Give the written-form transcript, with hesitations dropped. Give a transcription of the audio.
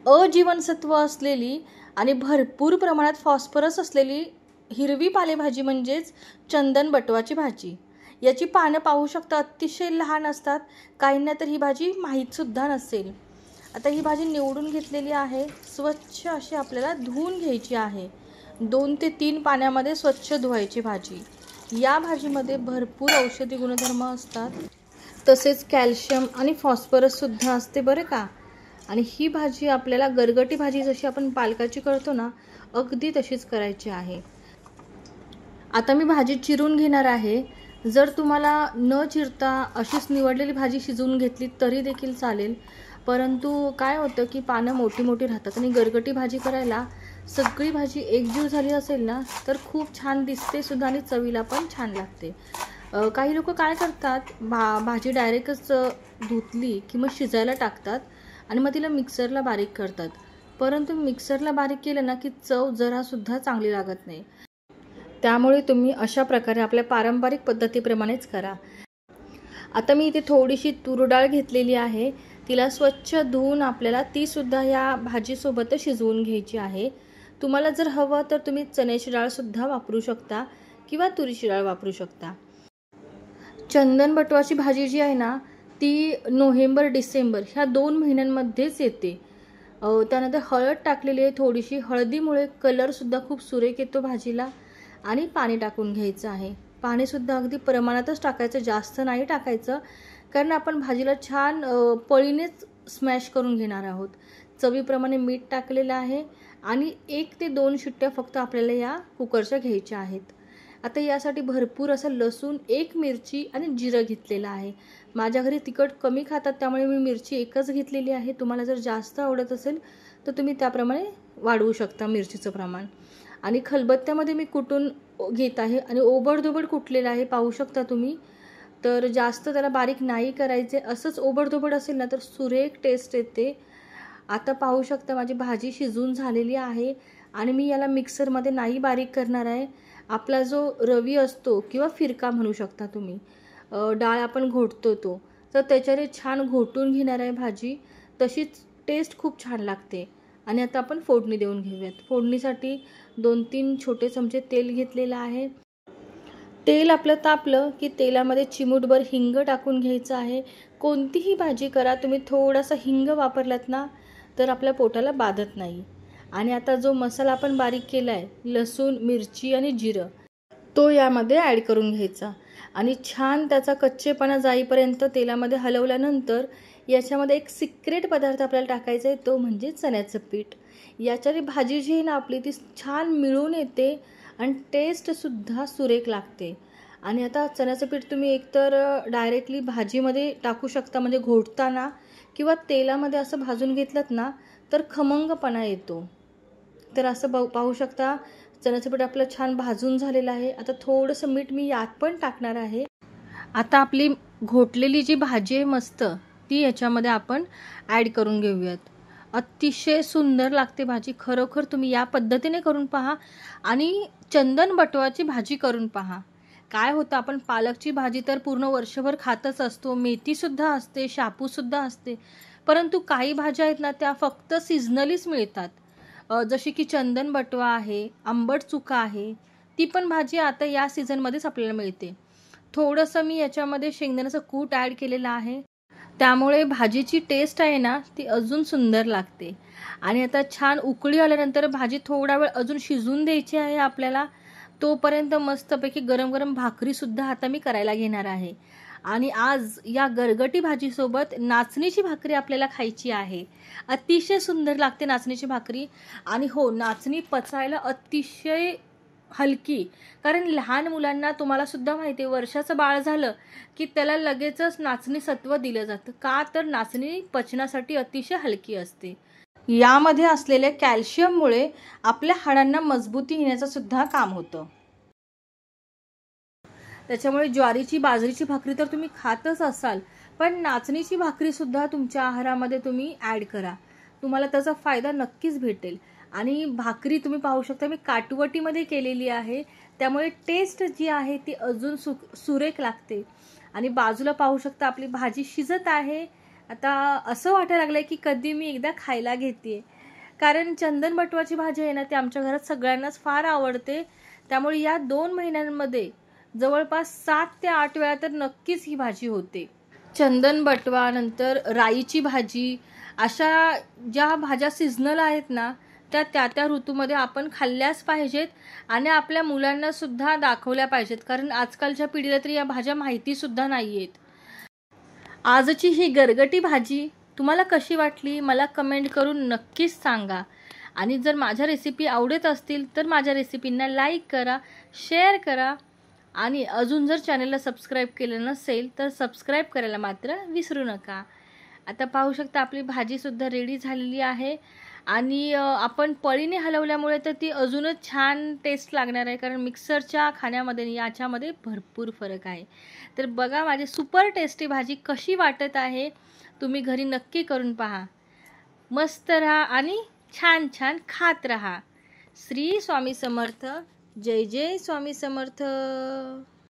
अजीवनसत्व असलेली आणि भरपूर प्रमाणात फॉस्फरस असलेली हिरवी पालेभाजी म्हणजेच चंदन बटवाची भाजी. याची पानं पाहू शकता अतिशय लहान असतात, काहींना तर ही भाजी माहीतसुद्धा नसेल. आता ही भाजी निवडून घेतलेली आहे. स्वच्छ अशी आपल्याला धुवून घ्यायची आहे. 2 ते 3 पाण्यामध्ये स्वच्छ धुवायची भाजी. या भाजीमध्ये भरपूर औषधी गुणधर्म असतात, तसेच कॅल्शियम आणि फॉस्फरससुद्धा असते बरं का. आणि ही भाजी आपल्याला गरगटी भाजी जशी आपण पालकाची करतो ना, अगदी तशीच करायची आहे. आता मी भाजी चिरून घेणार आहे. जर तुम्हाला न चिरता अशीच निवडलेली भाजी शिजवून घेतली तरी देखील चालेल, परंतु काय होतं की पानं मोठी मोठी राहतात आणि गरगटी भाजी करायला सगळी भाजी एकजीव झाली असेल ना तर खूप छान दिसते सुद्धा आणि चवीला पण छान लागते. काही लोक काय करतात, भाजी डायरेक्टच धुतली की मग शिजायला टाकतात आणि मग तिला मिक्सरला बारीक करतात, परंतु मिक्सरला बारीक केलं ना की चव जरासुद्धा चांगली लागत नाही. त्यामुळे तुम्ही अशा प्रकारे आपल्या पारंपरिक पद्धतीप्रमाणेच करा. आता मी इथे थोडीशी तूर डाळ घेतलेली आहे. तिला स्वच्छ धुवून आपल्याला तीसुद्धा या भाजीसोबत शिजवून घ्यायची आहे. तुम्हाला जर हवं तर तुम्ही चण्याची डाळसुद्धा वापरू शकता किंवा तुरीची डाळ वापरू शकता. चंदन बटवाची भाजी जी आहे ना ती नोव्हेंबर डिसेंबर ह्या 2 महिन्यांमध्येच येते. त्यानंतर हळद टाकलेली आहे थोडीशी. हळदीमुळे कलरसुद्धा खूप सुरेख येतो भाजीला. आणि पाणी टाकून घ्यायचं आहे. पाणीसुद्धा अगदी प्रमाणातच टाकायचं, जास्त नाही टाकायचं, कारण आपण भाजीला छान पळीनेच स्मॅश करून घेणार आहोत. चवीप्रमाणे मीठ टाकलेलं आहे आणि 1 ते 2 शिट्ट्या फक्त आपल्याला या कुकरच्या घ्यायच्या आहेत. आता यासाठी भरपूर असं लसूण, 1 मिरची आणि जिरं घेतलेलं आहे. माझ्या घरी तिखट कमी खातात त्यामुळे मी मिरची एकच घेतलेली आहे. तुम्हाला जर जास्त आवडत असेल तर तुम्ही त्याप्रमाणे वाढवू शकता मिरचीचं प्रमाण. आणि खलबत्त्यामध्ये मी कुटून घेत आहे आणि ओबडधोबड कुटलेलं आहे, पाहू शकता तुम्ही. तर जास्त त्याला बारीक नाही करायचे, असंच ओबडधोबड असेल ना तर सुरेख टेस्ट येते. आता पाहू शकता माझी भाजी शिजून झालेली आहे आणि मी याला मिक्सरमध्ये नाही बारीक करणार आहे. आपला जो रवी असतो किंवा फिरका म्हणू शकता तुम्ही, डाळ आपण घोटतो तो, तर त्याच्याने छान घोटून घेणार आहे भाजी. तशीच टेस्ट खूप छान लागते. आणि आता आपण फोडणी देऊन घेऊयात. फोडणीसाठी 2-3 छोटे चमचे तेल घेतलेलं आहे. तेल आपलं तापलं की तेलामध्ये चिमूटभर हिंग टाकून घ्यायचं आहे. कोणतीही भाजी करा तुम्ही थोडासा हिंग वापरलात ना तर आपल्या पोटाला बाधत नाही. आणि आता जो मसाला आपण बारीक केला आहे, लसूण, मिरची आणि जिरं, तो यामध्ये ॲड करून घ्यायचा आणि छान त्याचा कच्चेपणा जाईपर्यंत तेलामध्ये हलवल्यानंतर याच्यामध्ये एक सिक्रेट पदार्थ आपल्याला टाकायचा आहे, तो म्हणजे चण्याचं पीठ. याच्याने भाजी जी आहे ना आपली ती छान मिळून येते आणि टेस्टसुद्धा सुरेख लागते. आणि आता चण्याचं पीठ तुम्ही एकतर डायरेक्टली भाजीमध्ये टाकू शकता म्हणजे घोटताना, किंवा तेलामध्ये असं भाजून घेतलं ना तर खमंगपणा येतो. तर असं पाहू शकता चण्याचं पीठ आपलं छान भाजून झालेलं आहे. आता थोडंसं मीठ मी यात पण टाकणार आहे. आता आपली घोटलेली जी भाजी आहे मस्त, ती याच्यामध्ये आपण ॲड करून घेऊयात. अतिशय सुंदर लागते भाजी. खरोखर तुम्ही या पद्धतीने करून पहा आणि चंदन बटवाची भाजी करून पहा. काय होतं, आपण पालकची भाजी तर पूर्ण वर्षभर खातच असतो, मेथीसुद्धा असते, शापूसुद्धा असते, परंतु काही भाज्या आहेत ना त्या फक्त सीझनलीच मिळतात. जशी की चंदन बटवा आहे, आंबट चुका आहे, ती पण भाजी आता या सीझनमध्येच आपल्याला मिळते. थोडंसं मी याच्यामध्ये शेंगदाण्याचं कूट ॲड केलेलं आहे, त्यामुळे भाजीची टेस्ट आहे ना ती अजून सुंदर लागते. आणि आता छान उकळी आल्यानंतर भाजी थोडा वेळ अजून शिजून द्यायची आहे आपल्याला. तोपर्यंत मस्तपैकी गरम गरम भाकरीसुद्धा आता मी करायला घेणार आहे. आणि आज या गरगटी भाजीसोबत नाचणीची भाकरी आपल्याला खायची आहे. अतिशय सुंदर लागते नाचणीची भाकरी. आणि हो, नाचणी पचायला अतिशय हलकी, कारण लहान मुलांना तुम्हाला सुद्धा माहिती आहे, वर्षाचं बाळ झालं की त्याला लगेचच नाचणी सत्व दिलं जातं. का तर नाचणी पचनासाठी अतिशय हलकी असते. यामध्ये असलेल्या कॅल्शियममुळे आपल्या हाडांना मजबूती येण्याचं सुद्धा काम होतं. त्याच्यामुळे ज्वारीची, बाजरीची भाकरी तर तुम्ही खातच असाल, पण नाचणीची भाकरीसुद्धा तुमच्या आहारामध्ये तुम्ही ॲड करा. तुम्हाला त्याचा फायदा नक्कीच भेटेल. आणि भाकरी तुम्ही पाहू शकता मी काटवटीमध्ये केलेली आहे, त्यामुळे टेस्ट जी आहे ती अजून सुरेख लागते. आणि बाजूला पाहू शकता आपली भाजी शिजत आहे आता असं वाटायला लागलं की कधी मी एकदा खायला घेते, कारण चंदन बटवाची भाजी आहे ना ती आमच्या घरात सगळ्यांनाच फार आवडते. त्यामुळे या 2 महिन्यांमध्ये जवळपास 7 ते 8 वेळा तर नक्कीच ही भाजी होते. चंदन बटवा, नंतर राईची भाजी, अशा ज्या भाज्या सीझनल आहेत ना त्या त्या ऋतूमध्ये आपण खाल्ल्याच पाहिजेत आणि आपल्या मुलांना सुद्धा दाखवल्या पाहिजेत, कारण आजकालच्या पिढीला तर या भाज्या माहिती सुद्धा नाही आहेत. आजची ही गरगटी भाजी तुम्हाला कशी वाटली मला कमेंट करून नक्कीच सांगा. आणि जर माझ्या रेसिपी आवडत असतील तर माझ्या रेसिपींना लाईक करा, शेअर करा आणि अजून जर चॅनलला सबस्क्राईब केलं नसेल तर सबस्क्राईब करायला मात्र विसरू नका. आता पाहू शकता आपली भाजीसुद्धा रेडी झालेली आहे आणि आपण पळीने हलवल्यामुळे तर ती अजूनच छान टेस्ट लागणार आहे, कारण मिक्सरच्या खाण्यामध्ये आणि याच्यामध्ये भरपूर फरक आहे. तर बघा माझी सुपर टेस्टी भाजी कशी वाटत आहे, तुम्ही घरी नक्की करून पहा. मस्त राहा आणि छान छान खात राहा. श्री स्वामी समर्थ. जय जय स्वामी समर्थ.